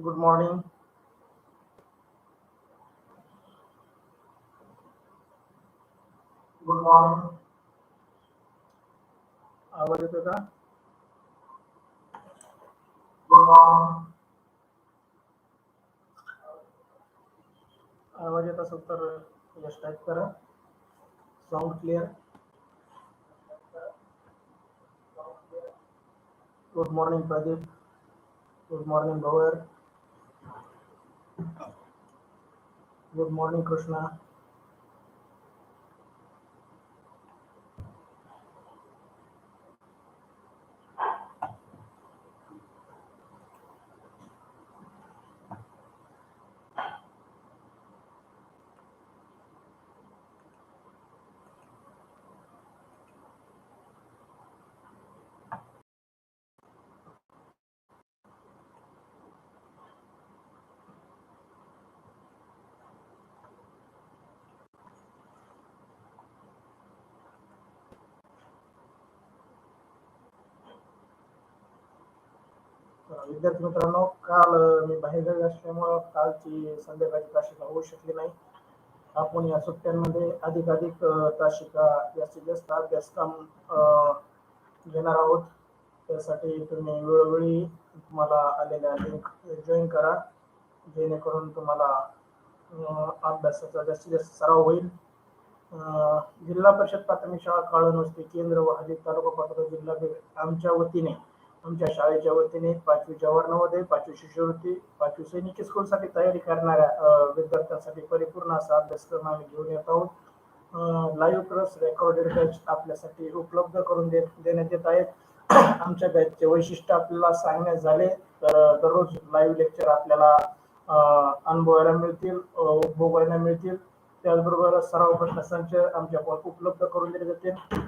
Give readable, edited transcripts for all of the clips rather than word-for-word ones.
Good morning. Good morning. आवाज येतो का? Good morning. आवाज येत असेल तर यस टाईप करा. Sound clear. Good morning Pradeep. Good morning Bhavar. Good morning Krishna. विद्यार्थी मित्रांनो, काल मी बाहेरगावी असल्यामुळं कालची संध्याकाळची तासिका होऊ शकली नाही. आपण या सुट्ट्यांमध्ये अधिकाधिक तासिका जास्तीत जास्त अभ्यासक्रम घेणार आहोत. त्यासाठी तुम्ही वेळोवेळी तुम्हाला आलेल्या लिंक जॉईन करा, जेणेकरून तुम्हाला अभ्यासाचा जास्तीत जास्त सराव होईल. जिल्हा परिषद प्राथमिक शाळा काळनवस्ती केंद्र व हदीद तालुका पाटोदा जिल्हा बीड आमच्या वतीने, आमच्या शाळेच्या वतीने 5वी जवाहर नवोदय, 5वी शिष्यवृत्ती, 5वी सैनिकी स्कूलसाठी तयारी करणाऱ्या विद्यार्थ्यांसाठी परिपूर्ण असा अभ्यासक्रम आम्ही घेऊन येत आहोत. लाईव्ह प्लस रेकॉर्डेड बॅच आपल्यासाठी उपलब्ध करून देण्यात येत आहेत. आमच्या बॅचचे वैशिष्ट्य आपल्याला सांगण्यात झाले तर दररोज लाईव्ह लेक्चर आपल्याला अनुभवायला मिळतील, उपभोगायला मिळतील. त्याचबरोबर सराव प्रश्नसंच आमच्या उपलब्ध करून दिले जातील.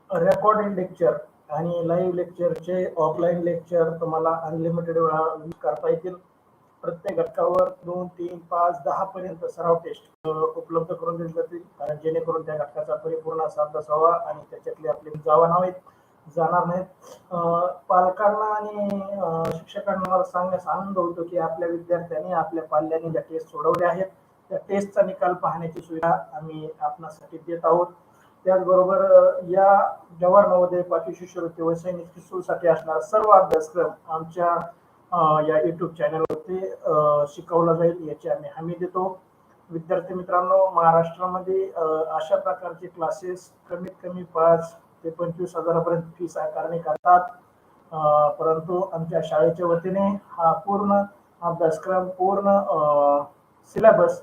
रेकॉर्डेड लेक्चर आणि लाईव्ह लेक्चरचे ऑफलाईन लेक्चर तुम्हाला अनलिमिटेड वेळा करता येतील. प्रत्येक घटकावर 2, 3, 5, 10 पर्यंत सराव टेस्ट उपलब्ध करून दिले जातील, कारण जेणेकरून त्या घटकाचा परिपूर्ण असा अभ्यास व्हावा आणि त्याच्यातले आपले जाणार नाहीत. पालकांना आणि शिक्षकांना मला सांगण्यास आनंद होतो की आपल्या विद्यार्थ्यांनी, आपल्या पाल्याने ज्या टेस्ट सोडवल्या आहेत त्या टेस्टचा निकाल पाहण्याची सुविधा आम्ही आपणासाठी देत आहोत. त्याचबरोबर या जवाहर नवोदय, 5वी शिष्यवृत्ती व सैनिक स्कूलसाठी असणारा सर्व अभ्यासक्रम आमच्या या युट्यूब चॅनलवरती शिकवला जाईल याची आम्ही हमी देतो. विद्यार्थी मित्रांनो, महाराष्ट्रामध्ये अशा प्रकारचे क्लासेस कमीत कमी 5 ते 25 हजारापर्यंत फीस आकारणी करतात, परंतु आमच्या शाळेच्या वतीने हा पूर्ण अभ्यासक्रम, पूर्ण सिलेबस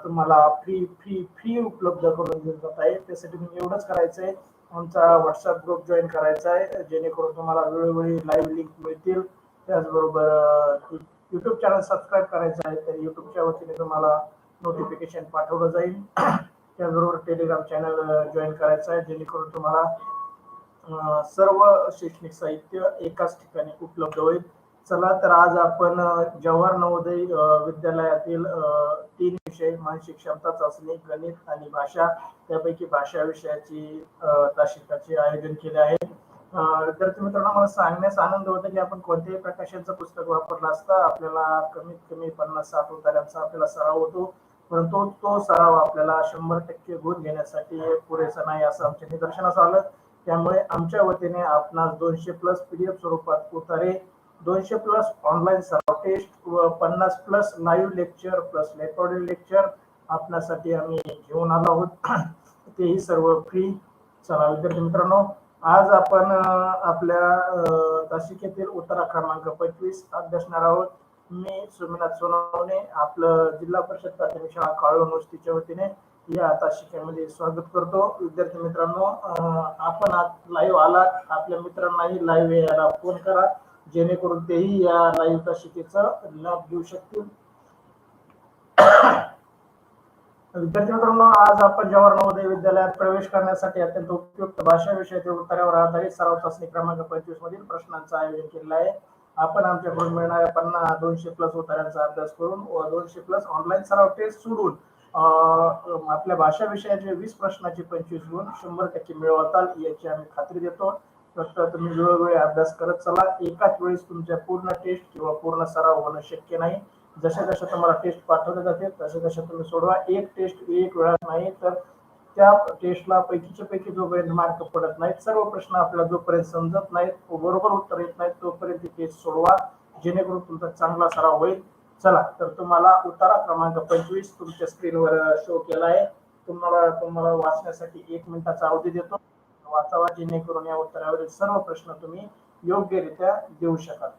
तुम्हाला फ्री उपलब्ध करून दिला जात आहे. त्यासाठी तुम्ही एवढंच करायचं आहे, आमचा व्हॉट्सअप ग्रुप जॉईन करायचा आहे, जेणेकरून तुम्हाला वेळोवेळी लाईव्ह लिंक मिळतील. त्याचबरोबर युट्यूब चॅनल सबस्क्राईब करायचं आहे, तर युट्यूबच्या वतीने तुम्हाला नोटिफिकेशन पाठवलं जाईल. त्याचबरोबर टेलिग्राम चॅनल जॉईन करायचं आहे, जेणेकरून तुम्हाला सर्व शैक्षणिक साहित्य एकाच ठिकाणी उपलब्ध होईल. चला तर आज आपण जवाहर नवोदय विद्यालयातील 3 विषय मानसिक क्षमता चाचणी, गणित आणि भाषा, त्यापैकी भाषा विषयाची तासिकाचे आयोजन केले आहे. विद्यार्थी मित्रांनो, मला सांगण्यास आनंद होतो की आपण कोणत्याही प्रकाशनचं पुस्तक वापरलं असता आपल्याला कमीत कमी 50-60 उतार्यांचा आपल्याला सराव होतो, परंतु तो सराव आपल्याला 100% गुण घेण्यासाठी पुरेसा नाही असं आमच्या निदर्शनास आलं. त्यामुळे आमच्या वतीने आपणास 200+ PDF स्वरूपात उतारे, 200+ ऑनलाईन सराव टेस्ट व 50+ live lecture plus recorded lecture आपल्यासाठी आम्ही घेऊन आलो आहोत, तेही सर्व फ्री. चला विद्यार्थी मित्रांनो, आज आपण आपल्या तासिकेतील उतारा क्रमांक 25 अभ्यासणार आहोत. मी सुमिनाथ सोनवणे आपलं जिल्हा परिषद प्राथमिक शाळा काळनवस्तीच्या वतीने या तासिकेमध्ये स्वागत करतो. विद्यार्थी मित्रांनो, आपण आज लाईव्ह आलात, आपल्या मित्रांनाही लाईव्ह यायला फोन करा, जेणेकरून तेही या लाईव्ह तासिकेचा लाभ घेऊ शकतील. विद्यार्थी मित्रांनो, आज आपण जवाहर नवोदय विद्यालयात प्रवेश करण्यासाठी अत्यंत उपयुक्त भाषा विषयातील उत्तरावर आधारित सराव चाचणी क्रमांक 25 मधील प्रश्नांचं आयोजन केलेलं आहे. आपण आमच्याकडून मिळणाऱ्या 200+ उत्तरांचा अभ्यास करून व 200+ ऑनलाईन सराव टेस्ट सोडून आपल्या भाषा विषयाचे 20 प्रश्नाचे 25 गुण 100% मिळवताल याची आम्ही खात्री देतो. फक्त तुम्ही वेळोवेळी अभ्यास करत चला. एकाच वेळेस तुमच्या पूर्ण टेस्ट किंवा पूर्ण सराव होणं शक्य नाही. जशा जशा तुम्हाला टेस्ट पाठवले जाते तशा तशा तुम्ही सोडवा. एक टेस्ट एक वेळा नाही तर त्या टेस्टला पैकीच्या पैकी जोपर्यंत मार्क पडत नाहीत, सर्व प्रश्न आपल्याला जोपर्यंत समजत नाहीत, बरोबर उत्तर येत नाहीत, तोपर्यंत टेस्ट सोडवा, जेणेकरून तुमचा चांगला सराव होईल. चला तर तुम्हाला उतारा क्रमांक 25 तुमच्या स्क्रीनवर शो केला आहे. तुम्हाला वाचण्यासाठी 1 मिनिटाचा अवधी देतो. वाचावा, जेणेकरून या उत्तरावरील सर्व प्रश्न तुम्ही योग्यरित्या देऊ शकाल.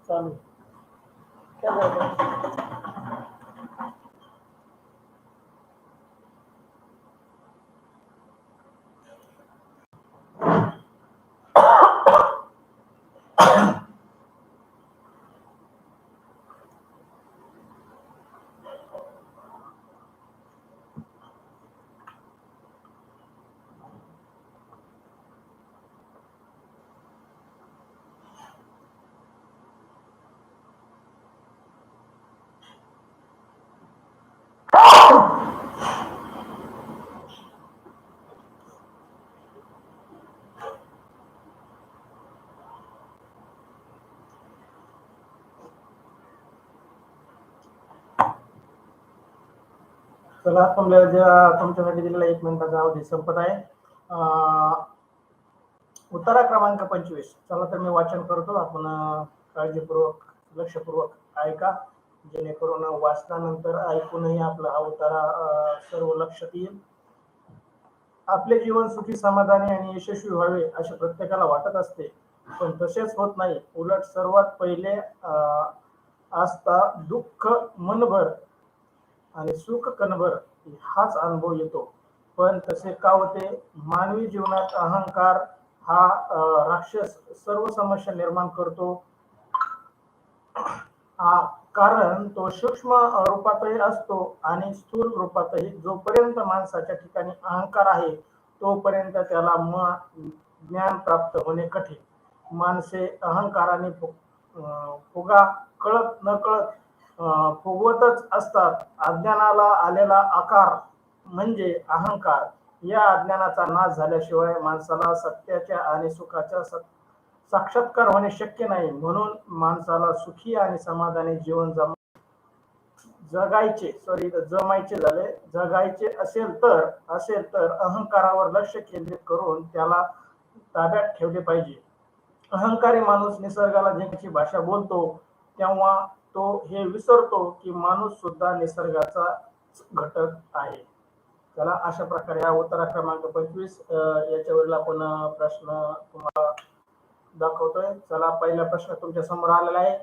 चालू क्या चला तुमच्यासाठी दिलेला 1 मिनिटाचा अवधी संपत आहे. उत्तरा क्रमांक 25. चला तर मी वाचन करतो, आपण काळजीपूर्वक लक्षपूर्वक ऐका, जेणेकरून वाचल्यानंतर ऐकूनही आपला हा उतारा सर्व लक्षात येईल. आपले जीवन सुखी, समाधानी आणि यशस्वी व्हावे असे प्रत्येकाला वाटत असते, पण तसेच होत नाही. उलट सर्वात पहिले असता दुःख मनभर आणि सुख कणभर हाच अनुभव येतो. पण तसे का होते? मानवी जीवनात अहंकार हा राक्षस सर्व समस्या निर्माण करतो. कारण तो सूक्ष्म रूपातही असतो आणि स्थूल रूपातही. जोपर्यंत माणसाच्या ठिकाणी अहंकार आहे तोपर्यंत त्याला ज्ञान प्राप्त होणे कठीण. माणसे अहंकाराने फुगा कळत न कळत फुगवतच असतात. अज्ञानाला आलेला आकार म्हणजे अहंकार. या अज्ञानाचा नाश झाल्याशिवाय माणसाला सत्याच्या आणि सुखाच्या साक्षात्कार होणे शक्य नाही. म्हणून माणसाला सुखी आणि समाधानी जीवन जगायचे असेल तर अहंकारावर लक्ष केंद्रित करून त्याला ताब्यात ठेवले पाहिजे. अहंकारी माणूस निसर्गाला जिंकण्याची भाषा बोलतो तेव्हा तो हे विसरतो की माणूस सुद्धा निसर्गाचा घटक आहे. चला, अशा प्रकारे हा उत्तरा क्रमांक 25 याच्यावरील आपण प्रश्न तुम्हाला दाखवतोय. चला, पहिला प्रश्न तुमच्या समोर आलेला आहे.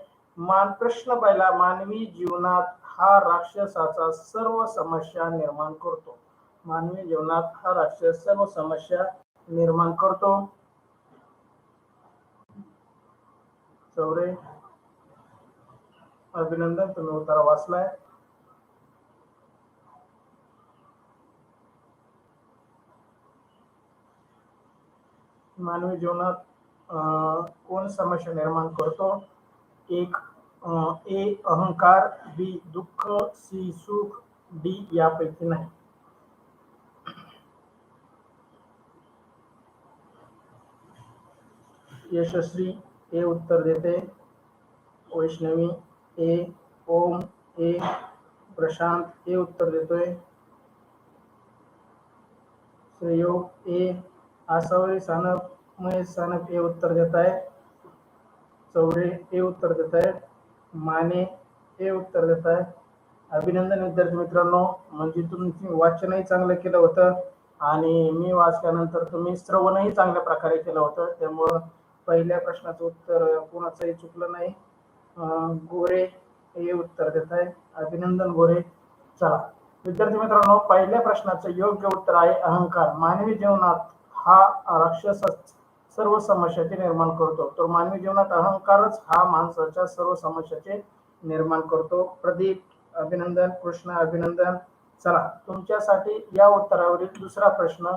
प्रश्न पहिला, मानवी जीवनात हा राक्षसाचा सर्व समस्या निर्माण करतो. मानवी जीवनात हा राक्षस सर्व समस्या निर्माण करतो. चौरे, अभिनंदन, तुम्ही उत्तर वाचलाय. मानवी जीवनात कोण समस्या निर्माण करतो? एक, ए अहंकार, बी दुःख, सी सुख, डी यापैकी नाही. यशस्वी ए उत्तर देते, वैष्णवी ए, ओम ए, प्रशांत ए उत्तर देतोय, श्रेयोग ए, आसावरी सानप, महेश सानप ए उत्तर देत आहे, चौरे ए उत्तर देत आहे, माने ए उत्तर देत आहे. अभिनंदन विद्यार्थी मित्रांनो, म्हणजे तुम्ही वाचनही चांगलं केलं होतं आणि मी वाचल्यानंतर तुम्ही श्रवणही चांगल्या प्रकारे केलं होतं. त्यामुळं पहिल्या प्रश्नाचं उत्तर कोणाचंही चुकलं नाही. गोरे हे उत्तर देत आहे, अभिनंदन गोरे. चला विद्यार्थी मित्रांनो, पहिल्या प्रश्नाचं योग्य उत्तर आहे अहंकार. मानवी जीवनात हा राक्षस सर्व समस्याचे निर्माण करतो. तर मानवी जीवनात अहंकारच हा माणसाच्या सर्व समस्याचे निर्माण करतो. प्रदीप अभिनंदन, कृष्ण अभिनंदन. चला तुमच्यासाठी या उत्तरावरील दुसरा प्रश्न.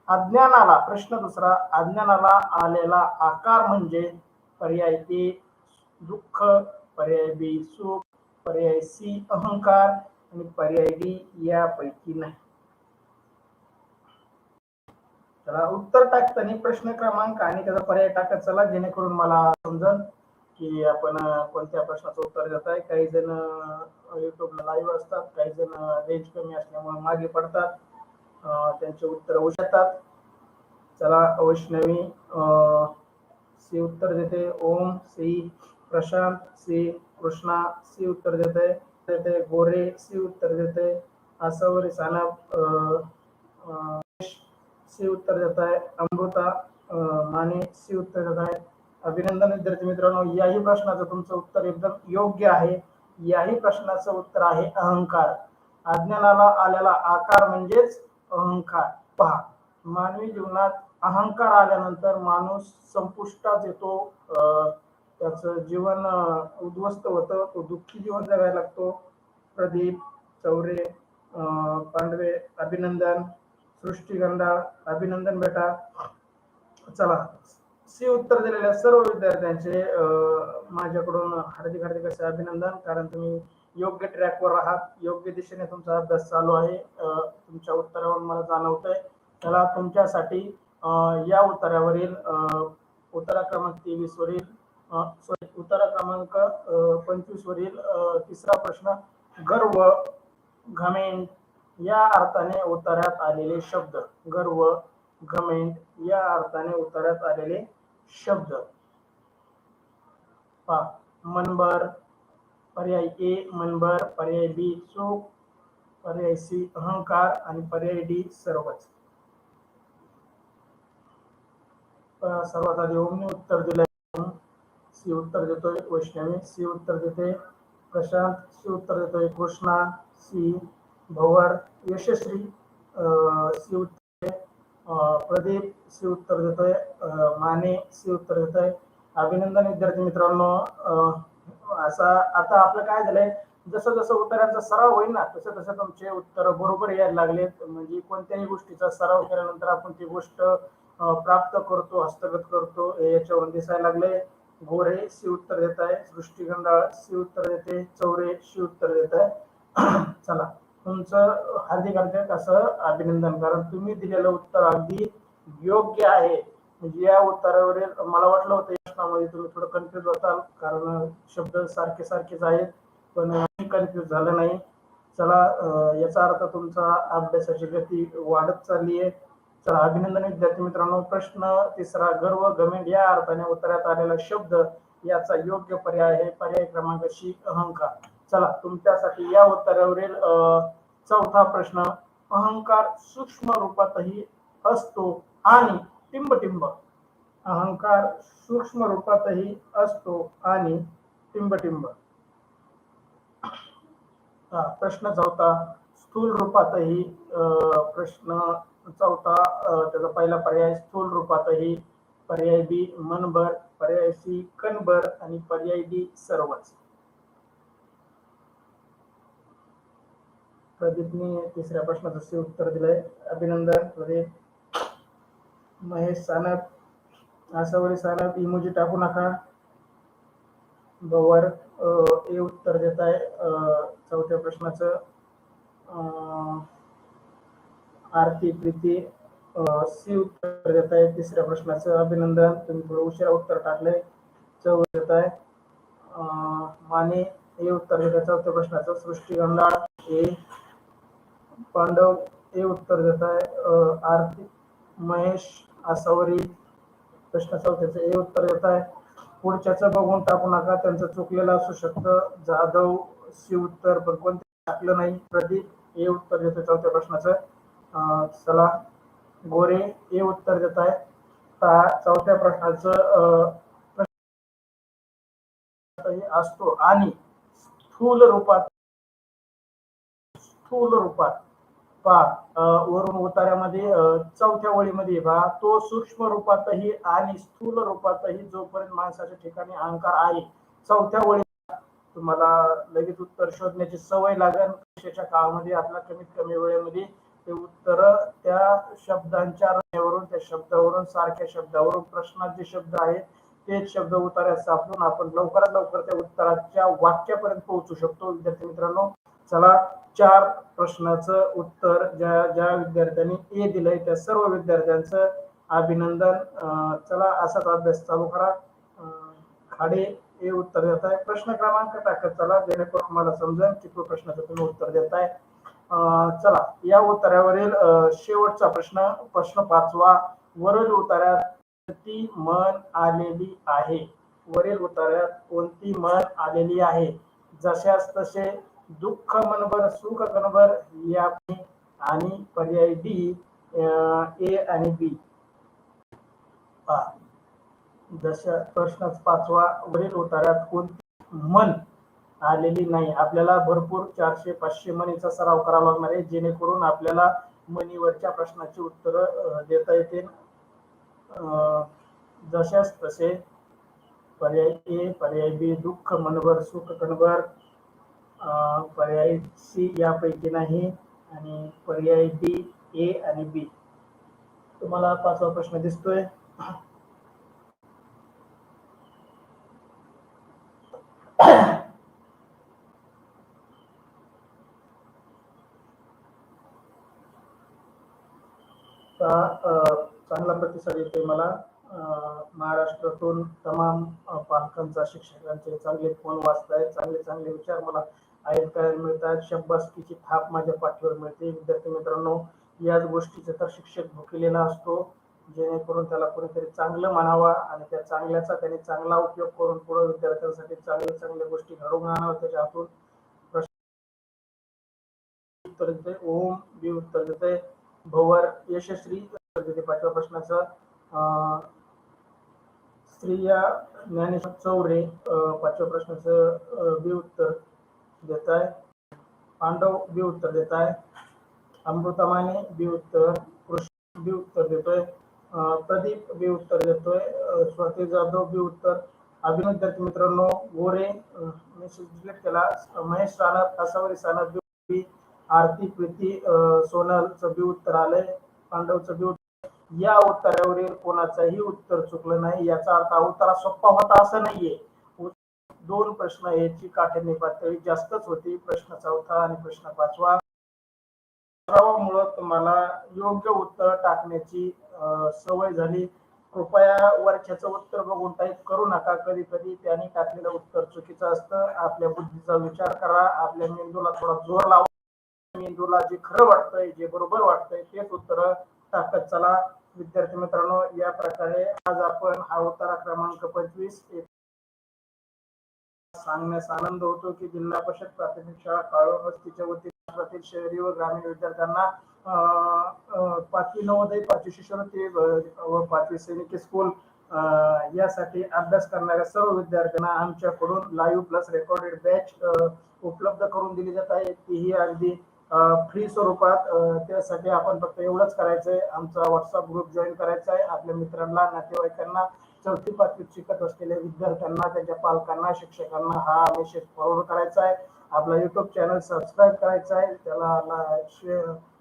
अज्ञानाला, प्रश्न दुसरा, अज्ञानाला आलेला आकार म्हणजे? पर्याय ए दुःख, पर्याय बी सुख, पर्याय सी अहंकार आणि पर्याय डी यापैकी नाही. चला उत्तर टाकताना प्रश्न क्रमांक आणि त्याचा पर्याय टाकत चला, जेणेकरून मला समजेल की आपण कोणत्या प्रश्नाचं उत्तर देत आहे. काही जण युट्यूबला लाईव्ह असतात, काही जण रेंज कमी असल्यामुळे मागे पडतात, त्यांचे उत्तर होऊ शकतात. चला वैष्णवी सी उत्तर देते, Om C, Prashant C, Krishna C उत्तर देते, गोरे सी उत्तर देते, आसावरी सानप सी उत्तर देत आहे, अमृता माने सी उत्तर देत आहे. अभिनंदन विद्यार्थी मित्रांनो, याही प्रश्नाचं तुमचं उत्तर एकदम योग्य आहे. याही प्रश्नाचं उत्तर आहे अहंकार. अज्ञानाला आलेला आकार म्हणजेच अहंकार. पहा, मानवी जीवनात अहंकार आल्यानंतर माणूस संपुष्टात येतो, त्याचं जीवन उद्ध्वस्त होतं, तो दुःखी जीवन जगायला लागतो. प्रदीप चौरे पांडवे अभिनंदन, सृष्टी गंडाळ अभिनंदन बेटा. चला सी उत्तर दिलेल्या सर्व विद्यार्थ्यांचे माझ्याकडून हार्दिक हार्दिक असे अभिनंदन, कारण तुम्ही योग्य ट्रॅकवर आहात, योग्य दिशेने तुमचा अभ्यास चालू आहे, तुमच्या उत्तरावरून मला जाणवतंय. चला तुमच्यासाठी या उत्तरावरील उत्तरा क्रमांक 23 वरील उत्तरा क्रमांक 25 वरील तिसरा प्रश्न. गर्व, घमेंड या अर्थाने उत्तरात आलेले शब्द. गर्व, घमेंड या अर्थाने उत्तरात आलेले शब्द. मनबर, पर्याय ए मनबर, पर्याय बी सुख, पर्याय सी अहंकार आणि पर्याय डी सर्वच. सर्वात आधी ओमने उत्तर दिले, सी उत्तर देतोय, वैष्णवी सी उत्तर देते, प्रशांत सी उत्तर देतोय, कृष्णा सी, भवर, यशस्वी सी उत्तर, प्रदीप सी उत्तर देतोय, माने सी उत्तर देतोय. अभिनंदन विद्यार्थी मित्रांनो. असा आता आपलं काय झालंय, जसं जसं उत्तरांचा सराव होईल ना तसं तसं तुमचे उत्तर बरोबर यायला लागलेत. म्हणजे कोणत्याही गोष्टीचा सराव केल्यानंतर आपण ती गोष्ट प्राप्त करतो, हस्तगत करतो, याच्यावरून दिसायला लागले. गोरे सी उत्तर देत आहे, सृष्टी गंडाळ सी उत्तर देते, चौरे सी उत्तर देत आहे. चला तुमचं हार्दिक हार्दिक असं अभिनंदन, कारण तुम्ही दिलेलं उत्तर अगदी योग्य आहे. म्हणजे या उत्तरावरील मला वाटलं होतं प्रश्नामध्ये तुम्ही थोडं कन्फ्युज होताल, कारण शब्द सारखे सारखेच आहेत, पण कन्फ्युज झालं नाही. चला याचा अर्थ तुमचा अभ्यासाची गती वाढत चालली आहे. चला अभिनंदन विद्यार्थी मित्रांनो. प्रश्न तिसरा. गर्व, घमेंड या अर्थाने उत्तरात आलेला शब्द याचा योग्य पर्याय आहे पर्याय क्रमांक सी अहंकार. चला तुमच्यासाठी या उत्तरावरील चौथा प्रश्न. अहंकार सूक्ष्म रूपातही असतो आणि टिंबटिंब. अहंकार सूक्ष्म रूपातही असतो आणि टिंबटिंब. प्रश्न चौथा. स्थूल रूपातही, प्रश्न चौथा त्याचा पहिला पर्याय स्थूल रूपातही, पर्याय बी मनभर, पर्याय सी कणभर आणि पर्याय डी सर्वच. प्रदीपने तिसऱ्या प्रश्नाचं सी उत्तर दिलंय, अभिनंदन प्रदीप. महेश सानप, आसावरी सानप इमोजी टाकू नका. भवर ए उत्तर देत आहे चौथ्या प्रश्नाचं. आरती प्रीती सी उत्तर देत आहे तिसऱ्या प्रश्नाचं, अभिनंदन. तुम्ही थोडं उशिरा उत्तर टाकले, चौ देत आहे. माने हे उत्तर देत आहे चौथ्या प्रश्नाचं. सृष्टी गंडाळ ए, पांडव हे उत्तर देत आहे. आरती, महेश आसावरी प्रश्न चौथ्याचं हे उत्तर देत आहे. पुढच्याचं बघून टाकू नका, त्यांचं चुकलेलं असू शकतं. जाधव सी उत्तर, पण कोणते टाकलं नाही. प्रदीप हे उत्तर देत चौथ्या प्रश्नाचं. चला गोरे हे उत्तर देत आहे चौथ्या प्रश्नाचं. असतो आणि स्थूल रूपात वरून उतार्यामध्ये चौथ्या ओळीमध्ये पहा, तो सूक्ष्म रूपातही आणि स्थूल रूपातही जोपर्यंत माणसाच्या ठिकाणी अहंकार आहे, चौथ्या ओळी तुम्हाला लगेच उत्तर शोधण्याची सवय लागेल. परीक्षेच्या काळामध्ये आपला कमीत कमी वेळेमध्ये ते उत्तर त्या शब्दांच्या रचनेवरून, त्या शब्दावरून, सारख्या शब्दावरून प्रश्नात जे शब्द आहेत तेच शब्द उतार्यात सापडून आपण लवकरात लवकर त्या उत्तराच्या वाक्यापर्यंत पोहोचू शकतो. विद्यार्थी मित्रांनो, चला 4 प्रश्नाचं उत्तर ज्या ज्या विद्यार्थ्यांनी ए दिलंय त्या सर्व विद्यार्थ्यांचं अभिनंदन. चला असाच अभ्यास चालू करा. खाडे हे उत्तर देत आहे. प्रश्न क्रमांक टाकत चला, जेणेकरून तुम्हाला समजेल की तो प्रश्नाचं तुम्ही उत्तर देताय. चला, या उत्तरावरील शेवटचा प्रश्न 5वा. वरील उतार्यात कोणती म्हण आलेली आहे? वरील उतार्यात कोणती म्हण आलेली आहे? जशास तसे, दुःख मनभर सुख कणभर या आणि पर्याय डी ए आणि बी. जशा प्रश्न 5वा, वरील उतार्यात कोणती म्हण आलेली नाही? आपल्याला भरपूर 400-500 म्हणीचा सराव करावा लागणार आहे, जेणेकरून आपल्याला म्हणीवरच्या प्रश्नाची उत्तर देता येतील. जशास तसे, पर्याय ए, पर्याय बी दुःख मनभर सुख कणभर, पर्याय सी यापैकी नाही, आणि पर्याय डी ए आणि बी. तुम्हाला 5वा प्रश्न दिसतोय? चांगला प्रतिसाद येतोय मला. महाराष्ट्रातून तमाम पालकांचा, शिक्षकांचे चांगले फोन वाचतायत, चांगले चांगले विचार मला ऐकायला मिळतात. शब्बासकीची थाप माझ्या पाठीवर मिळते. विद्यार्थी मित्रांनो, याच गोष्टीचा तर शिक्षक भुकेलेला असतो, जेणेकरून त्याला कोणीतरी चांगलं म्हणावा आणि त्या चांगल्याचा त्याने चांगला उपयोग करून पुढे विद्यार्थ्यांसाठी चांगल्या चांगल्या गोष्टी घडवून आणाव्या. त्याच्या हातून उत्तर देते ओम, बी उत्तर देते भवर, यशश्री उत्तर देते 5व्या प्रश्नाचं. स्त्रिया ज्ञानेश्वर चौरे 5व्या प्रश्नाचं बी उत्तर देत आहे. पांडव बी उत्तर देत आहे. अमृता माने बी उत्तर, कृष्ण बी उत्तर देतोय, प्रदीप बी उत्तर देतोय, स्वाती जाधव बी उत्तर. अभिनव विद्यार्थी मित्रांनो, गोरे मेसेज डिलीट केला. महेश सानप, असावरी सानप बी, आरती प्रीती सोनलचं बी उत्तर आलंय, पांडवचं बी उत्तर. या उत्तरावरील कोणाचंही उत्तर चुकलं नाही. याचा अर्थ उत्तर सोपा होता असं नाहीये. 2 प्रश्न याची काठिण्य पातळी जास्तच होती, प्रश्न 4था आणि प्रश्न 5वा. सरावामुळे तुम्हाला योग्य उत्तर टाकण्याची सवय झाली. कृपया वरच्याचं उत्तर बघून टाईप करू नका. कधी कधी त्यांनी टाकलेलं उत्तर चुकीचं असतं. आपल्या बुद्धीचा विचार करा, आपल्या मेंदूला थोडा जोर लावा. मेंदूला जे खरं वाटतंय, जे बरोबर वाटतंय तेच उत्तर टाकत चला. विद्यार्थी मित्रांनो, या प्रकारे आज आपण हा उतारा क्रमांक 25 सांगण्यास आनंद होतो की जिल्हा परिषद प्राथमिक शाळा काळोबस्तीच्या वतीने शहरी व ग्रामीण विद्यार्थ्यांना 5वी नवोदय, 5वी शिष्यवृत्ती व 5वी सैनिकी स्कूल यासाठी अभ्यास करणाऱ्या सर्व विद्यार्थ्यांना आमच्याकडून लाईव्ह प्लस रेकॉर्डेड बॅच उपलब्ध करून दिली जात आहे. तीही अगदी फ्री स्वरूपात. त्यासाठी आपण फक्त एवढंच करायचंय, आमचा व्हॉट्सअप ग्रुप जॉईन करायचा आहे. आपल्या मित्रांना, नातेवाईकांना, 4थी-5वीत शिकत असलेल्या विद्यार्थ्यांना, त्यांच्या पालकांना, शिक्षकांना हा मेसेज फॉरवर्ड करायचा आहे. आपला युट्यूब चॅनल सबस्क्राईब करायचा आहे, त्याला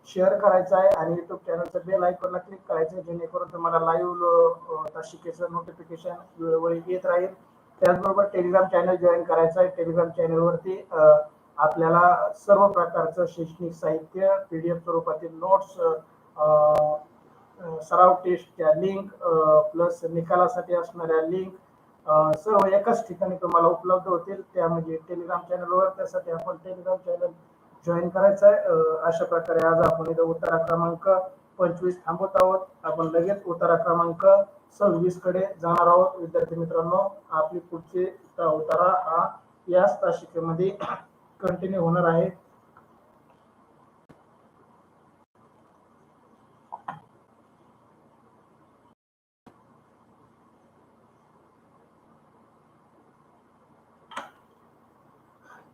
शेअर करायचा आहे आणि युट्यूब चॅनलचं बेल आयकॉनला क्लिक करायचं आहे, जेणेकरून तुम्हाला लाईव्ह तासिकेचं नोटिफिकेशन वेळोवेळी येत राहील. त्याचबरोबर टेलिग्राम चॅनल जॉईन करायचं आहे. टेलिग्राम चॅनलवरती आपल्याला सर्व प्रकारचं शैक्षणिक साहित्य, PDF स्वरूपातील नोट्स, सराव टेस्टच्या लिंक प्लस निकालासाठी असणाऱ्या लिंक सर्व एकाच ठिकाणी तुम्हाला उपलब्ध होतील, त्या म्हणजे टेलिग्राम चॅनलवर. त्यासाठी आपण टेलिग्राम चॅनल जॉईन करायचं आहे. अशा प्रकारे आज आपण इथं उतारा क्रमांक 25 थांबवत आहोत. आपण लगेच उतारा क्रमांक 26 कडे जाणार आहोत. विद्यार्थी मित्रांनो, आपली पुढची उतारा हा याच तासिकेमध्ये कंटिन्यू होणार आहे.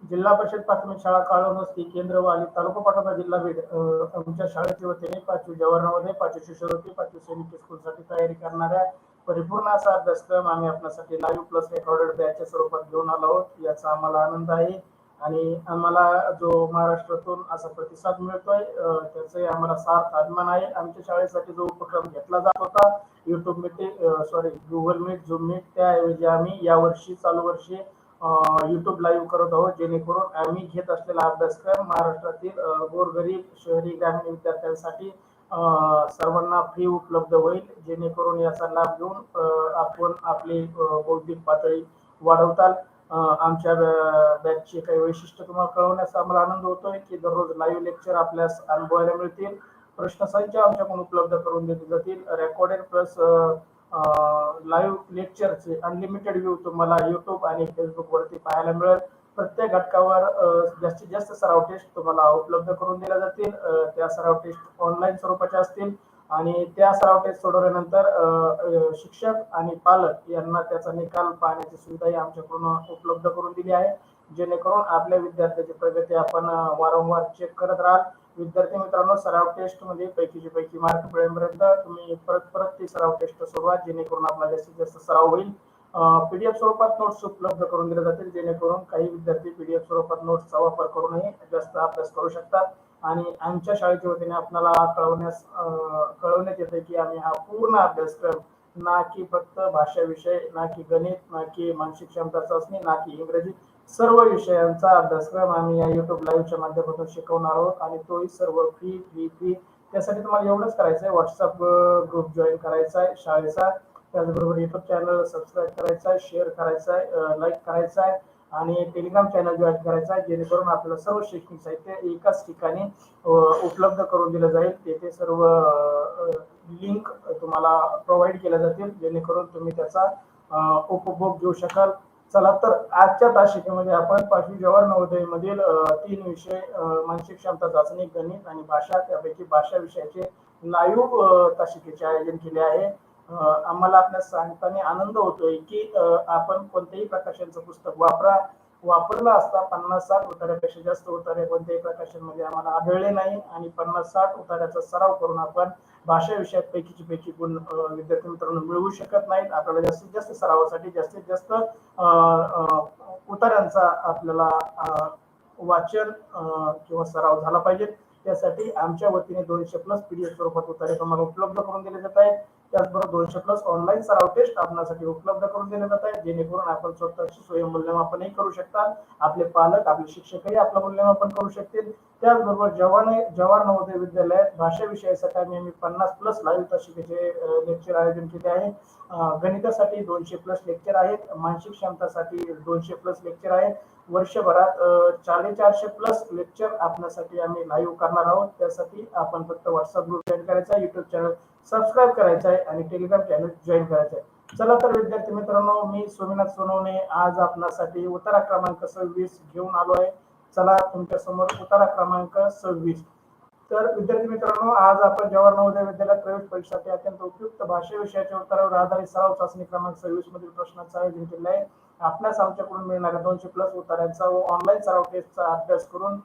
जिल्हा परिषद प्राथमिक शाळा काळवस्ती केंद्रवाली तालुका पाटोदा जिल्हा बीड आमच्या शाळेच्या वतीने 5वी जवाहर नवोदय 5वी शिष्यवृत्ती 5वी सैनिक स्कूलसाठी तयारी करणाऱ्या परिपूर्ण असा अभ्यासक्रम आम्ही आपल्यासाठी लाईव्ह प्लस रेकॉर्डेड बॅचच्या स्वरूपात घेऊन आलो आहोत. याचा आम्हाला आनंद आहे आणि आम्हाला जो महाराष्ट्रातून असा प्रतिसाद मिळतोय त्याचे आम्हाला सार्थ अभिमान आहे. आमच्या शाळेसाठी जो उपक्रम घेतला जात होता YouTube meeting Google meet Zoom meet त्याऐवजी आम्ही यावर्षी चालू वर्षी युट्यूब लाईव्ह करत आहोत, जेणेकरून आम्ही घेत असलेला अभ्यासक्रम महाराष्ट्रातील गोरगरीब शहरी ग्रामीण विद्यार्थ्यांसाठी सर्वांना फ्री उपलब्ध होईल, जेणेकरून याचा लाभ घेऊन आपण आपली बौद्धिक पातळी वाढवताल. आमच्या बॅचचे काही वैशिष्ट्य तुम्हाला कळवण्याचा आम्हाला आनंद होतोय की दररोज लाईव्ह लेक्चर आपल्यास अनुभवायला मिळतील, प्रश्नसंच आमच्याकडून उपलब्ध करून दिले जातील, रेकॉर्डेड प्लस लाईव्ह लेक्चरचे अनलिमिटेड व्ह्यू तुम्हाला युट्यूब आणि फेसबुक वरती पाहायला मिळेल. प्रत्येक घटकावर जास्तीत जास्त सराव टेस्ट तुम्हाला उपलब्ध करून दिल्या जातील. त्या सराव टेस्ट ऑनलाईन स्वरूपाच्या असतील आणि त्या सराव टेस्ट सोडवल्यानंतर शिक्षक आणि पालक यांना त्याचा निकाल पाहण्याची सुविधाही आमच्याकडून उपलब्ध करून दिली आहे, जेणेकरून आपल्या विद्यार्थ्याची प्रगती आपण वारंवार चेक करत राहाल. विद्यार्थी मित्रांनो, सराव टेस्ट मध्ये पैकीचे पैकी मार्क मिळेपर्यंत तुम्ही परत परत ती सराव टेस्ट सोडवा, जेणेकरून आपला जास्तीत जास्त सराव होईल. पीडीएफ स्वरूपात नोट्स उपलब्ध करून दिले जातील, जेणेकरून काही विद्यार्थी पीडीएफ स्वरूपात नोट्सचा वापर करूनही जास्त अभ्यास करू शकतात. आणि आमच्या शाळेच्या वतीने आपल्याला कळवण्यात येते की आम्ही हा पूर्ण अभ्यासक्रम ना की फक्त भाषा विषय, ना की गणित, ना की मानसिक क्षमता चाचणी, ना की इंग्रजी, सर्व विषयांचा अभ्यासक्रम आम्ही या युट्यूब लाईव्हच्या माध्यमातून शिकवणार आहोत आणि तोही सर्व फ्री फ्री फ्री. त्यासाठी तुम्हाला एवढंच करायचं आहे, व्हॉट्सअप ग्रुप जॉईन करायचा आहे शाळेचा, त्याचबरोबर युट्यूब चॅनल सबस्क्राईब करायचा आहे, शेअर करायचा आहे, लाईक करायचा आहे आणि टेलिग्राम चॅनल जॉईन करायचा आहे, जेणेकरून आपल्याला सर्व शैक्षणिक साहित्य एकाच ठिकाणी उपलब्ध करून दिलं जाईल. तेथे सर्व लिंक तुम्हाला प्रोव्हाइड केल्या जातील, जेणेकरून तुम्ही त्याचा उपभोग घेऊ शकाल. चला तर आजच्या तासिकेमध्ये आपण 5वी जवाहर नवोदय मधील 3 विषय मानसिक क्षमता चाचणी, गणित आणि भाषा, त्यापैकी भाषा विषयाचे लाईव्ह तासिकेचे आयोजन केले आहे. आम्हाला आपल्या सांगताना आनंद होतोय की आपण कोणत्याही प्रकाशनचं पुस्तक वापरला असता 50-60 उतार्यापेक्षा जास्त उतारे कोणत्याही प्रकाशनमध्ये आम्हाला आढळले नाही आणि 50-60 उतार्याचा सराव करून आपण भाषा विषयात पैकीचे पैकी गुण विद्यार्थी मित्रांनो मिळवू शकत नाहीत. आपल्याला जास्तीत जास्त सरावासाठी जास्तीत जास्त उतार्यांचा आपल्याला वाचन किंवा सराव झाला पाहिजे. त्यासाठी आमच्या वतीने 200 प्लस पीडीएफ स्वरूपात उतारे तुम्हाला उपलब्ध करून दिले जात आहेत. त्याचबरोबर 200 प्लस ऑनलाईन सराव टेस्ट आपल्यासाठी उपलब्ध करून देण्यात जात आहे, जेणेकरून आपण स्वतःची स्वयंमूल्यमापनही करू शकता, आपले पालक आपले शिक्षकही आपलं मूल्यमापन करू शकतील. त्याचबरोबर जवाहर नवोदय विद्यालयात भाषा विषयासाठी आम्ही 50 प्लस लाईव्ह तासिकेचे लेक्चर आयोजन केले आहे. गणितासाठी 200 प्लस लेक्चर आहेत, मानसिक क्षमतासाठी 200 प्लस लेक्चर आहेत. वर्षभरात 450 प्लस लेक्चर आपल्यासाठी आम्ही लाईव्ह करणार आहोत. त्यासाठी आपण फक्त व्हॉट्सअप ग्रुप जॉईन करायचा, युट्यूब चॅनल सबस्क्राईब करायचा आहे आणि टेलिग्राम चॅनल जॉईन करायचा आहे. चला तर विद्यार्थी मित्रांनो, मी सोमनाथ सोनवणे आज आपल्यासाठी उतारा क्रमांक 26 घेऊन आलो आहे. चला तुमच्या समोर उतारा क्रमांक 26. तर विद्यार्थी मित्रांनो, आज आपण जवाहर नवोदय विद्यालयात प्रवेश परीक्षेसाठी अत्यंत उपयुक्त भाषा विषयाच्या उत्तरावर आधारित सराव चाचणी क्रमांक 26 मधील प्रश्नांचं आयोजन केलं आहे. आपल्यास आमच्याकडून मिळणाऱ्या 200 प्लस उत्तरांचा व ऑनलाईन सराव टेस्टचा अभ्यास करून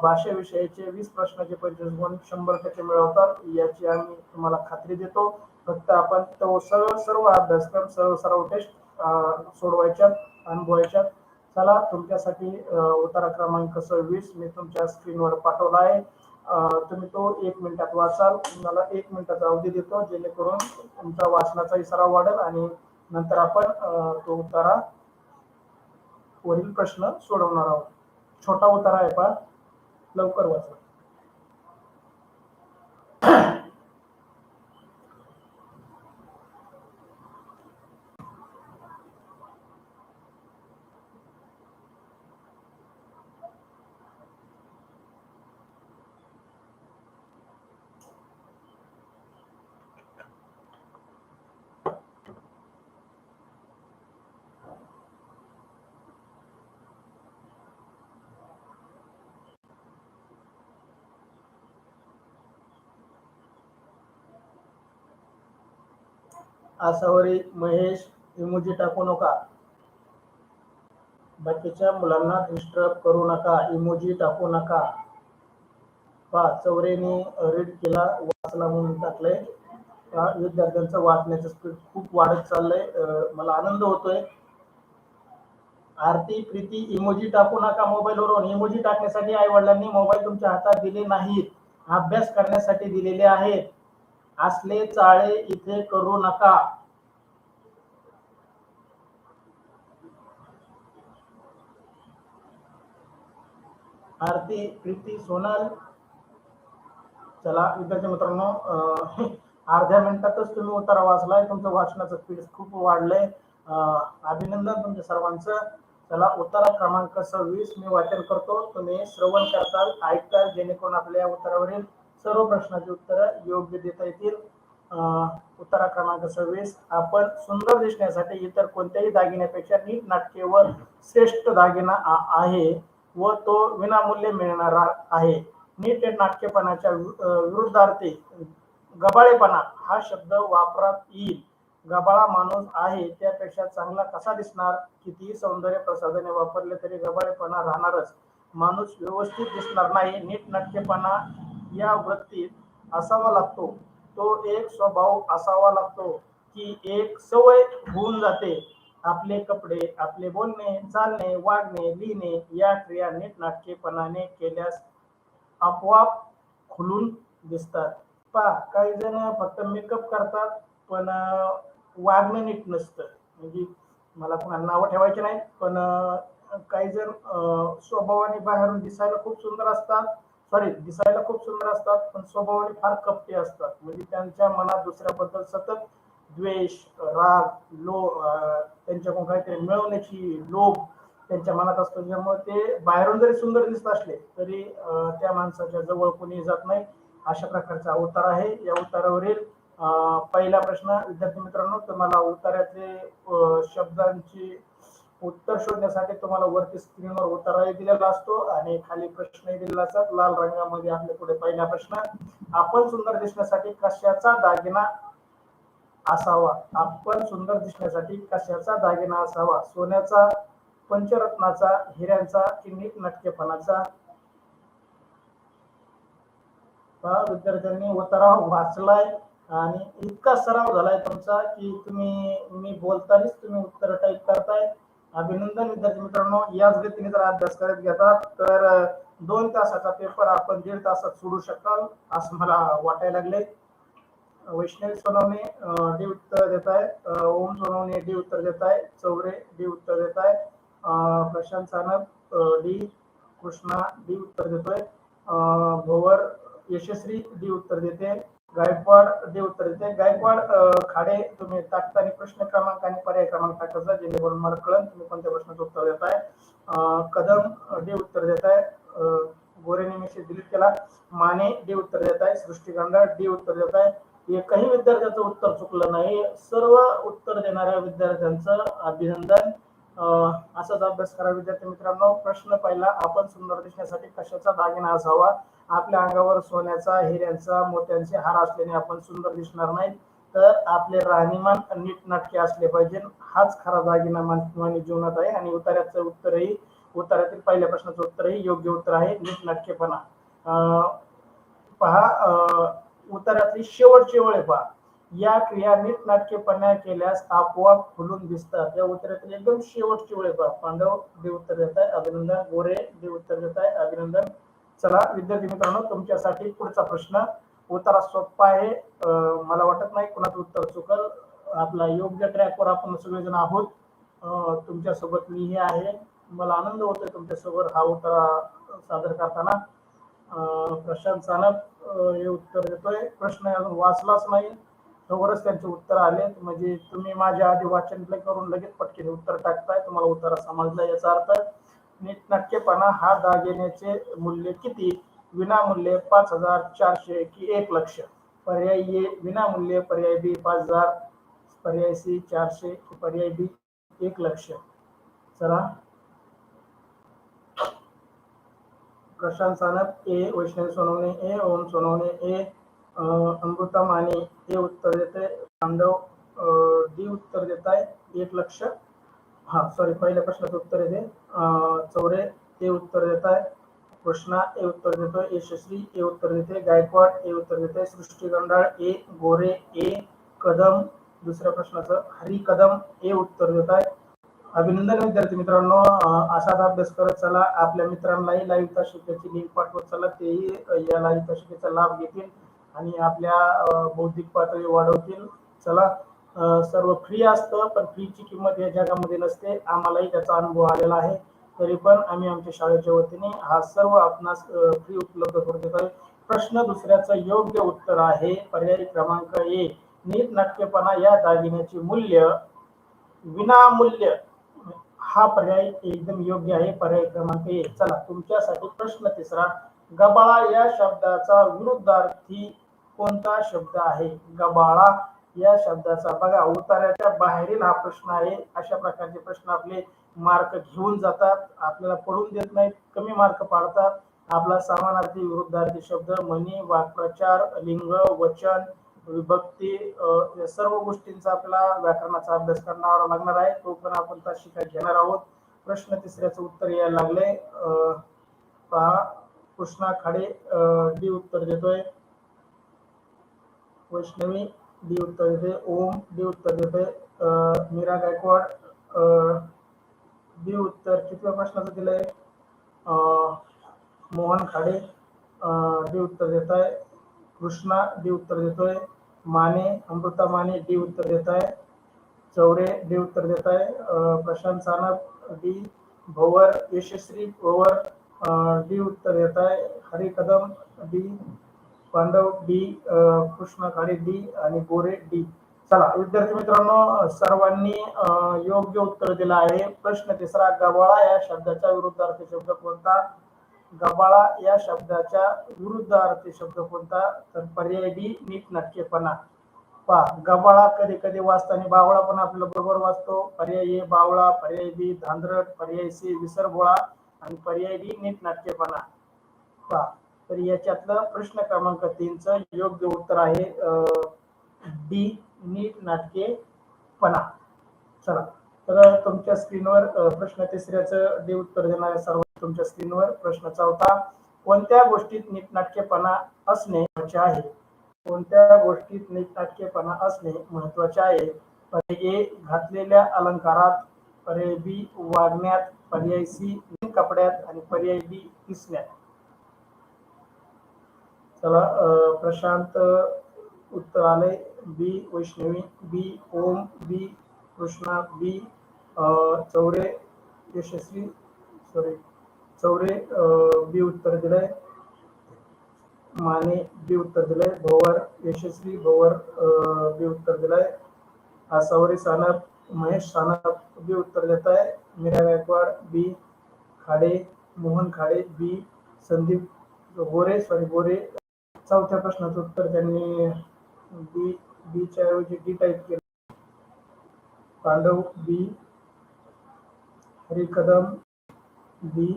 भाषा विषयाचे 20 प्रश्नाचे 25 गुण 100% मिळवतात याची आम्ही तुम्हाला खात्री देतो. फक्त आपण तो सर्व अभ्यासक्रम सर्व सराव टेस्ट सोडवायच्या, अनुभवायच्या. चला तुमच्यासाठी उतारा क्रमांक 26 मी तुमच्या स्क्रीनवर पाठवला आहे. तुम्ही तो 1 मिनिटात वाचाल. मला 1 मिनिटाचा अवधी देतो, जेणेकरून तुमचा वाचनाचाही सराव वाढेल आणि नंतर आपण तो उतारा वरील प्रश्न सोडवणार आहोत. छोटा उतारा आहे पहा, लवकर वाचा. आसावरी महेश इमोजी टाकू नका. बाकीच्या मुलांना डिस्टर्ब करू नका, इमोजी टाकू नका. चौरेने रीड केला, वाचला म्हणून टाकलंय. विद्यार्थ्यांचं वाचण्याचं स्पीड खूप वाढत चाललंय. मला आनंद होतोय. आरती, प्रीती, इमोजी टाकू नका मोबाईलवरून. इमोजी टाकण्यासाठी आई वडिलांनी मोबाईल तुमच्या हातात दिले नाहीत, अभ्यास करण्यासाठी दिलेले आहेत. असले चाळे इथे करू नका. आरती, प्रीती, सोनल, चला विद्यार्थी मित्रांनो, अर्ध्या मिनिटातच तुम्ही उत्तर वाचलाय. तुमचं वाचनाचं स्पीड खूप वाढलंय. अभिनंदन तुमच्या सर्वांचं. चला उत्तर क्रमांक 26 मी वाचन करतो, तुम्ही श्रवण करताल, ऐकताल, जेणेकरून आपल्या उत्तरावरील सर्व प्रश्नाची उत्तर योग्य देता येतील. उत्तर क्रमांक 26, आपण सुंदर दिसण्यासाठी इतर कोणत्याही दागिन्यापेक्षा नीट नाटके व श्रेष्ठ दागिना आहे व तो विनामूल्य मिळणारा आहे. नीट नाटकेपणाच्या विरुद्धार्थी गबाळेपणा हा शब्द वापरात येईल. गबाळा माणूस आहे त्यापेक्षा चांगला कसा दिसणार? कितीही सौंदर्य प्रसाधने वापरले तरी गबाळेपणा राहणारच. माणूस व्यवस्थित दिसणार नाही. नीट नाटकेपणा या वृत्तीत असावा लागतो. तो एक स्वभाव असावा लागतो की एक सवय होऊन जाते. आपले कपडे, आपले बोलणे, चालणे, वागणे, लिहिणे या क्रिया नीट नाटकेपणाने केल्यास आपोआप खुलून दिसतात. काही जण फक्त मेकअप करतात पण वागणं नीट नसतं. म्हणजे मला कोणाला नावं ठेवायचे नाही, पण काही जण स्वभावाने बाहेरून दिसायला खूप सुंदर असतात, पण स्वभावाने फार कपटी असतात. म्हणजे त्यांच्या मनात दुसऱ्याबद्दल सतत द्वेष, राग, त्यांच्याकडून काहीतरी मिळवण्याची लोभ त्यांच्या मनात असतो. त्यामुळे ते बाहेरून जरी सुंदर दिसत असले तरी त्या माणसाच्या जवळ कोणी जात नाही. अशा प्रकारचा उत्तर आहे. या उत्तरावरील पहिला प्रश्न विद्यार्थी मित्रांनो, तुम्हाला उत्तराचे शब्दांची उत्तर शोधण्यासाठी तुम्हाला वरती स्क्रीनवर उत्तरही दिलेला असतो आणि खाली प्रश्नही दिलेला असतात लाल रंगामध्ये. आपल्या पुढे पहिला प्रश्न, आपण सुंदर दिसण्यासाठी कशाचा दागिना असावा? आपण सुंदर दिसण्यासाठी कशाचा दागिना असावा? सोन्याचा, पंचरत्नाचा, हिऱ्यांचा की नीट नाटकेपणाचा? विद्यार्थ्यांनी उत्तर वाचलाय आणि इतका सराव झालाय तुमचा की मी बोलतानाच तुम्ही उत्तर टाईप करताय. अभिनंदन विद्यार्थी मित्रांनो. याच गतीने जर अभ्यास करत घेतात तर 2 तासाचा पेपर आपण 1.5 तासात सोडू शकाल असं मला वाटायला लागले. वैष्णवी सोनवणे डी उत्तर देत आहे. ओम सोनवणे डी उत्तर देत आहे. चौरे डी उत्तर देत आहे. प्रशांत सानप डी, कृष्णा डी उत्तर देतोय. भोवर यशस्वी डी उत्तर देते. गायकवाड डी उत्तर देते. गायकवाड खाडे, तुम्ही टाकताना प्रश्न क्रमांक आणि पर्याय क्रमांक टाकायचा जेणेकरून मला कळेल तुम्ही कोणत्या प्रश्नाचं उत्तर देताय. कदम डी उत्तर देत आहे. गोरेने मेसेज डिलीट केला. माने डी उत्तर देत आहे. सृष्टिकांत डी उत्तर देत आहे. एकही विद्यार्थ्याचं उत्तर चुकलं नाही. सर्व उत्तर देणाऱ्या विद्यार्थ्यांचं अभिनंदन. असाच अभ्यास करा विद्यार्थी मित्रांनो. प्रश्न पहिला, आपण सुंदर दिसण्यासाठी कशाचा दागिना असावा? आपल्या अंगावर सोन्याचा, हिऱ्यांचा, मोत्यांचे हार असल्याने आपण सुंदर दिसणार नाही, तर आपले राहणीमान नीट नाटके असले पाहिजे. हाच खरा दागिना मानवी जीवनात आहे. आणि उत्तरातील पहिल्या प्रश्नाचं उत्तरही योग्य उत्तर आहे, नीट नाटकेपणा. उत्तरातली शेवटची ओळ पहा, या क्रिया नीट नाटकेपणा केल्यास आपोआप खुलून दिसतात. या उत्तरातील एकदम शेवटची ओळ पहा. पांडव डी उत्तर देत आहे. अभिनंदन. गोरे डी उत्तर देत आहे. अभिनंदन. चला विद्यार्थी मित्रांनो, तुमच्यासाठी पुढचा प्रश्न. उत्तर सोपा आहे. मला वाटत नाही कुणाचं उत्तर चुकल. आपला योग्य ट्रॅकवर आपण सगळेजण आहोत. तुमच्यासोबत मीही आहे. मला आनंद होतोय तुमच्यासोबत हा उत्तर सादर करताना. प्रशांत सानप हे उत्तर देतोय. प्रश्न अजून वाचलाच नाही तोवरच त्यांचे उत्तर आले. म्हणजे तुम्ही माझ्या आधी वाचन करून लगेच पटकन उत्तर टाकताय. तुम्हाला उत्तर समजलं. याचा अर्थ नीट नाटकेपणा हा दागिन्याचे मूल्य किती? विनामूल्य 5,400 की 1 लक्ष? पर्याय ए विनामूल्य, पर्याय बी 5,000, पर्याय सी 400 की पर्याय डी 1 लक्ष? चला, प्रशांत सानप ए, वैष्णवी सोनवणे ए, ओम सोनवणे ए, अमृता माने हे उत्तर देते. पांडव डी उत्तर देत आहे 1 लक्ष. हा सॉरी, पहिल्या प्रश्नाचं उत्तर आहे ते. चौरे ते उत्तर देत आहे. कृष्णा ए उत्तर देतोय. यशस्वी ए उत्तर देते. गायकवाड ए उत्तर देते. सृष्टी गंडाळ ए. गोरे ए. कदम दुसऱ्या प्रश्नाचं हरी कदम ए उत्तर देत आहे. अभिनंदन विद्यार्थी मित्रांनो. असाच अभ्यास करत चला. आपल्या मित्रांनाही लाईव्ह तासिकेची लिंक पाठवत चला. तेही या लाईव्ह तासिकेचा लाभ घेतील आणि आपल्या बौद्धिक पातळी वाढवतील. चला, सर्व फ्री असतं, पण फ्रीची किंमत या जगामध्ये नसते. आम्हालाही त्याचा अनुभव आलेला आहे. तरी पण आम्ही आमच्या शाळेच्या वतीने हा सर्व आपणास फ्री उपलब्ध करून देत आहे. प्रश्न दुसऱ्याचं योग्य उत्तर आहे पर्याय क्रमांक ए. नीटनाटकेपणा या दागिन्याचे मूल्य विनामूल्य. हा पर्याय एकदम योग्य आहे. पर्याय क्रमांक ए. चला, तुमच्यासाठी प्रश्न तिसरा. गबाळा या शब्दाचा विरुद्धार्थी कोणता शब्द आहे? गबाळा या शब्दाचा, बघा उतार्याच्या बाहेरील हा प्रश्न आहे. अशा प्रकारचे प्रश्न आपले मार्क घेऊन जातात, आपल्याला पडून देत नाहीत, कमी मार्क पाडतात. आपला समानार्थी विरुद्धार्थी शब्द, म्हणी, वाक्प्रचार, लिंग, वचन, विभक्ती, या सर्व गोष्टींचा आपल्याला व्याकरणाचा अभ्यास करावा लागणार आहे. तो पण आपण तासिका घेणार आहोत. प्रश्न तिसऱ्याचं उत्तर यायला लागले. पहा, कृष्णा खाडे डी उत्तर देतोय. वैष्णवी डी उत्तर देते. ओम डी उत्तर देते. मीरा गायकवाड डी उत्तर कितव्या प्रश्नाचं दिलंय? मोहन खाडे डी उत्तर देत आहे. कृष्णा डी उत्तर देतोय. माने अमृता माने डी उत्तर देत आहे. चौरे डी उत्तर देत आहे. प्रशांत सानप डी. भोवर यशस्वी भोवर डी उत्तर देत आहे. Hari Kadam D. Pandav D. Krishna Khade D आणि गोरे डी. चला विद्यार्थी मित्रांनो, सर्वांनी योग्य उत्तर दिलं आहे. प्रश्न तिसरा. गबाळा या शब्दाचा विरुद्धार्थी शब्द कोणता? गबाळा या शब्दाच्या विरुद्धार्थी शब्द कोणता? तर पर्याय डी. नीटनाटकेपणा. पहा, गबाळा कधी कधी वाचताना बावळा पण आपल्याला बरोबर वाचतो. पर्याय ए बावळा, पर्याय बी धांदरट, पर्याय सी विसरभोळा आणि पर्याय डी नीटनाटकेपणा. पहा, तर याच्यातलं प्रश्न क्रमांक 3चं योग्य उत्तर आहे डी. नीटनाटकेपणा. चला, तर तुमच्या स्क्रीनवर प्रश्न तिसऱ्याचं डी उत्तर देणारे सर्व तुमच्या स्क्रीनवर. प्रश्न चौथा. कोणत्या गोष्टीत नीटनाटकेपणा असणे महत्वाचे आहे? कोणत्या गोष्टीत नीटनाटकेपणा असणे महत्वाचे आहे? पर्याय ए घातलेल्या अलंकारात, पर्याय बी वागण्यात, पर्याय सी कपड्यात आणि पर्याय डी दिसण्यात. चला, प्रशांत उत्तर आले बी. वैष्णवी बी. ओम बी. कृष्णा बी. चौरे यशस्वी सॉरी चौरे बी उत्तर दिलंय. माने बी उत्तर दिलंय. भोवर यशस्वी भोवर बी उत्तर दिलंय. आसावरी सानप महेश सानप बी उत्तर देत आहे. मीरा गायकवाड बी. खाडे मोहन खाडे बी. संदीप गोरे. चौथ्या प्रश्नाचं उत्तर त्यांनी बी. बीच्या ऐवजी डी टाईप केलं. पांडव बी. हरी कदम बी.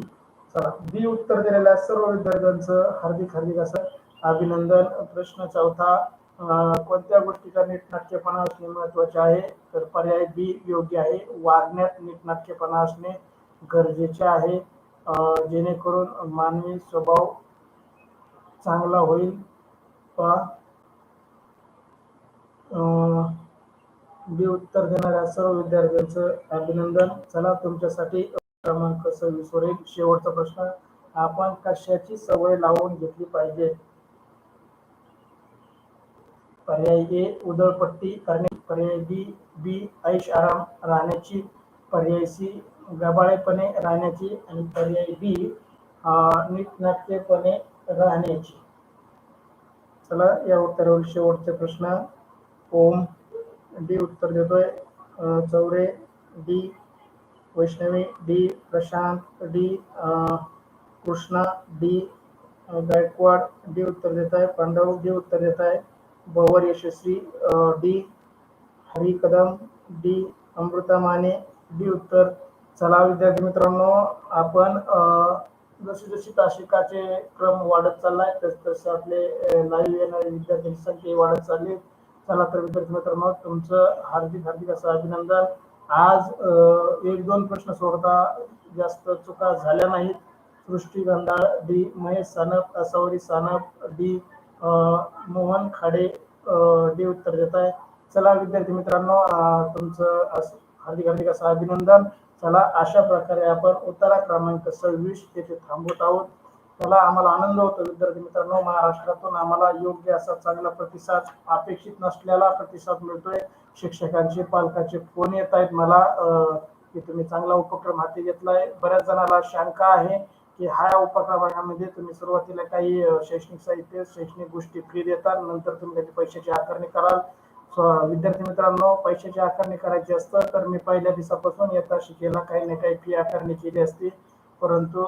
चला, बी उत्तर दिलेल्या सर्व विद्यार्थ्यांचं हार्दिक असं अभिनंदन. प्रश्न चौथा. कोणत्या गोष्टीचा नीटनाटकेपणा असणे महत्वाचे आहे? तर पर्याय बी योग्य आहे. वागण्यात नीटनाटकेपणा असणे गरजेचे आहे, जेणेकरून मानवी स्वभाव चांगला होईल. बी उत्तर देणाऱ्या सर्व विद्यार्थ्यांचं अभिनंदन. चला, तुमच्यासाठी क्रमांक 26 वर एक शेवटचा प्रश्न. आपण कशाची सवय लावून घेतली पाहिजे? पर्याय ए उधळपट्टी करणे, पर्याय बी ऐश आराम राहण्याची, पर्याय सी गबाळेपणे राहण्याची आणि पर्याय डी नीटनाटकेपणे राहण्याची. चला, या उत्तरावर शेवटचे प्रश्न. ओम डी उत्तर देतोय. Chaure D. Vaishnavi D. Prashant D. Krishna D. Gaikwad D उत्तर देत आहे. पांडव डी उत्तर देत आहे. Bhavar Yashasvi D. Hari Kadam D. Amruta Mane D उत्तर. चला विद्यार्थी मित्रांनो, आपण जशी तासिकाचे क्रम वाढत चाललाय तसे आपले लाईव्ह येणारे विद्यार्थ्यांची संख्या वाढत चालली. चला तर विद्यार्थी मित्रांनो, तुमचं हार्दिक असं अभिनंदन. आज एक दोन प्रश्न सोडता जास्त चुका झाल्या नाहीत. Srushti Gandhal, D Mahesh Sanap, Asavari Sanap, D Mohan Khade, D उत्तर देत आहे. चला विद्यार्थी मित्रांनो, तुमचं हार्दिक हार्दिक असं अभिनंदन. चला अशा प्रकारे आपण उत्तरा क्रमांक 26 येथे थांबवत आहोत. त्याला आम्हाला आनंद होतो विद्यार्थी मित्रांनो, महाराष्ट्रातून आम्हाला योग्य असा चांगला प्रतिसाद, अपेक्षित नसलेला प्रतिसाद मिळतोय. शिक्षकांचे पालकाचे फोन येत आहेत मला की तुम्ही चांगला उपक्रम हाती घेतलाय. बऱ्याच जणांना शंका आहे की हा उपक्रमामध्ये तुम्ही सुरुवातीला काही शैक्षणिक साहित्य, शैक्षणिक गोष्टी फ्री देतात, नंतर तुम्ही त्याची पैशाची आकारणी कराल. विद्यार्थी मित्रांनो, पैशाची आकारणी करायची असतं तर मी पहिल्या दिवसापासून येता शिकेला काही ना काही फी आकारणी केली असती, परंतु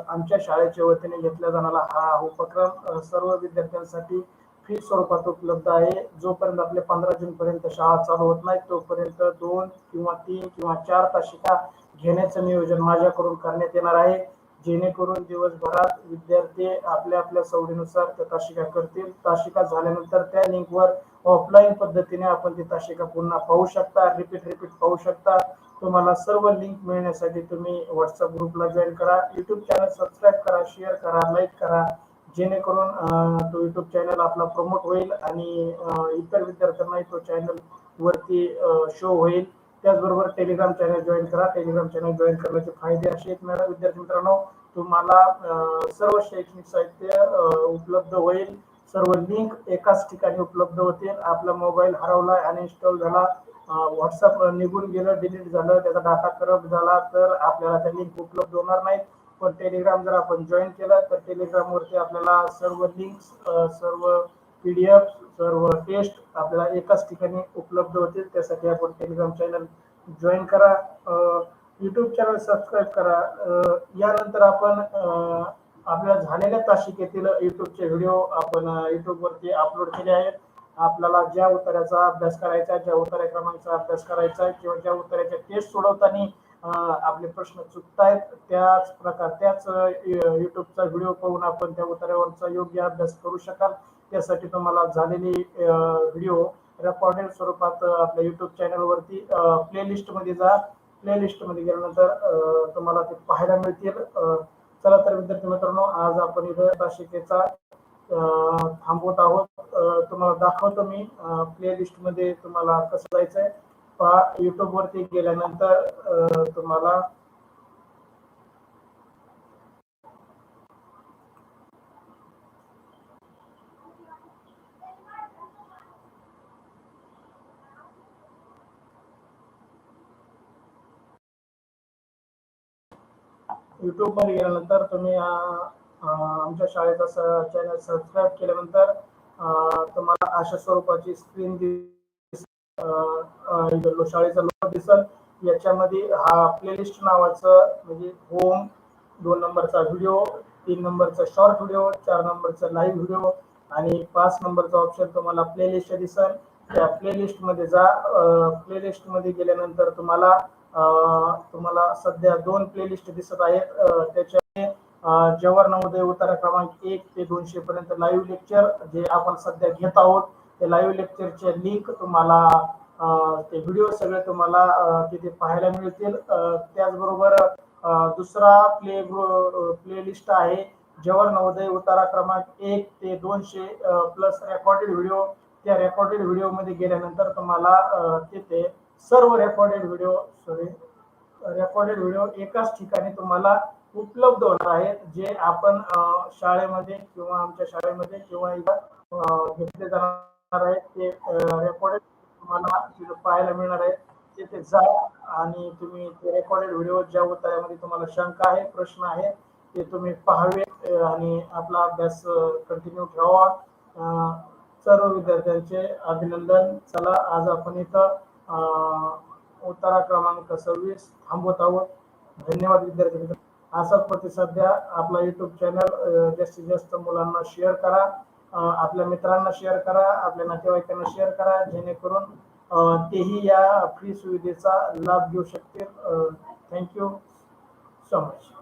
आमच्या शाळेच्या वतीने घेतल्या जाणारा हा उपक्रम सर्व विद्यार्थ्यांसाठी फी स्वरूपात उपलब्ध आहे. जोपर्यंत आपले 15 जून पर्यंत शाळा चालू होत नाही तोपर्यंत 2 किंवा 3 किंवा 4 तासिका घेण्याचं नियोजन माझ्याकडून करण्यात येणार आहे, जेणेकरून दिवसभरात विद्यार्थी आपल्या आपल्या सवडीनुसार त्या तासिका करतील. तासिका झाल्यानंतर त्या लिंकवर ऑफलाईन पद्धतीने आपण ती तासिका पुन्हा पाहू शकता, रिपीट पाहू शकता. तुम्हाला सर्व लिंक मिळण्यासाठी तुम्ही व्हॉट्सअप ग्रुपला जॉईन करा, युट्यूब चॅनल सबस्क्राईब करा, शेअर करा, लाईक करा, जेणेकरून तो युट्यूब चॅनल आपला प्रमोट होईल आणि इतर विद्यार्थ्यांनाही तो चॅनल वरती शो होईल. त्याचबरोबर टेलिग्राम चॅनल जॉईन करा. टेलिग्राम चॅनल जॉईन करण्याचे फायदे असे आहेत विद्यार्थी मित्रांनो, तुम्हाला सर्व शैक्षणिक साहित्य उपलब्ध होईल. सर्व लिंक एकाच ठिकाणी उपलब्ध होतील. आपला मोबाईल हरवला, अनइन्स्टॉल झाला, व्हॉट्सअप निघून गेलं, डिलीट झालं, त्याचा डाटा करप्ट झाला तर आपल्याला त्या लिंक उपलब्ध होणार नाहीत. पण टेलिग्राम जर आपण जॉईन केलं तर टेलिग्राम वरती आपल्याला सर्व लिंक्स, सर्व PDF, सर्व टेस्ट आपल्याला एकाच ठिकाणी उपलब्ध होतील. त्यासाठी आपण टेलिग्राम चॅनल जॉईन करा, युट्यूब चॅनल सबस्क्राईब करा. यानंतर आपण आपल्या झालेल्या तासिकेतील युट्यूबचे व्हिडिओ आपण युट्यूब वरती अपलोड केले आहेत. आपल्याला ज्या उत्तराचा अभ्यास करायचा, ज्या उत्तर क्रमांकाचा अभ्यास करायचा किंवा ज्या उत्तराच्या टेस्ट सोडवताना आपले प्रश्न चुकतायत, त्याच युट्यूबचा व्हिडिओ पाहून आपण त्या उत्तरावरचा योग्य अभ्यास करू शकाल. त्यासाठी तुम्हाला झालेली व्हिडिओ रेकॉर्डेड स्वरूपात आपल्या युट्यूब चॅनल वरती प्लेलिस्ट मध्ये जा. प्लेलिस्ट मध्ये गेल्यानंतर तुम्हाला ते पाहायला मिळतील. चला तर विद्यार्थी मित्रांनो, आज आपण इथं तासिकेचा थांबवत आहोत. तुम्हाला दाखवतो मी प्लेलिस्ट मध्ये तुम्हाला कसं जायचंय. पहा, युट्यूब वरती गेल्यानंतर तुम्हाला युट्यूब मध्ये गेल्यानंतर तुम्ही आमच्या शाळेचा चॅनल सबस्क्राईब केल्यानंतर तुम्हाला अशा स्वरूपाची स्क्रीन शाळेचा लोगो दिसल. याच्यामध्ये हा प्लेलिस्ट नावाचं म्हणजे होम, 2 नंबरचा व्हिडिओ, 3 नंबरचा शॉर्ट व्हिडिओ, 4 नंबरचा लाईव्ह व्हिडिओ आणि 5 नंबरचा ऑप्शन तुम्हाला प्लेलिस्ट दिसल. त्या प्लेलिस्ट मध्ये जा. प्लेलिस्ट मध्ये गेल्यानंतर तुम्हाला सध्या 2 प्लेलिस्ट दिसत आहेत. त्याच्यामध्ये जवाहर नवोदय उतारा क्रमांक 1 ते 200 पर्यंत लाईव्ह लेक्चर जे आपण सध्या घेत आहोत, ते लाईव्ह लेक्चरचे लिंक तुम्हाला, ते व्हिडिओ सगळे तुम्हाला तिथे पाहायला मिळतील. त्याचबरोबर दुसरा प्लेलिस्ट आहे जवाहर नवोदय उतारा क्रमांक 1 ते 200 प्लस रेकॉर्डेड व्हिडिओ. त्या रेकॉर्डेड व्हिडिओ मध्ये गेल्यानंतर तुम्हाला तिथे सर्व रेकॉर्डेड व्हिडिओ एकाच ठिकाणी तुम्हाला उपलब्ध होणार आहेत, जे आपण शाळेमध्ये किंवा आमच्या शाळेमध्ये किंवा घेतले जाणार आहेत. ते रेकॉर्डेड तुम्हाला तिथे पाहायला मिळणार आहे. तिथे जा आणि तुम्ही ते रेकॉर्डेड व्हिडिओ ज्या उत्तरामध्ये तुम्हाला शंका आहे, प्रश्न आहे, ते तुम्ही पाहावे आणि आपला अभ्यास कंटिन्यू ठेवा. सर्व विद्यार्थ्यांचे अभिनंदन. चला, आज आपण इथं उत्तरा क्रमांक 26 थांबवत आहोत. धन्यवाद विद्यार्थी मित्र. असाच प्रतिसाद द्या. आपला युट्यूब चॅनल जास्तीत जास्त मुलांना शेअर करा, आपल्या मित्रांना शेअर करा, आपल्या नातेवाईकांना शेअर करा, जेणेकरून तेही या फ्री सुविधेचा लाभ घेऊ शकतील. Thank you so much.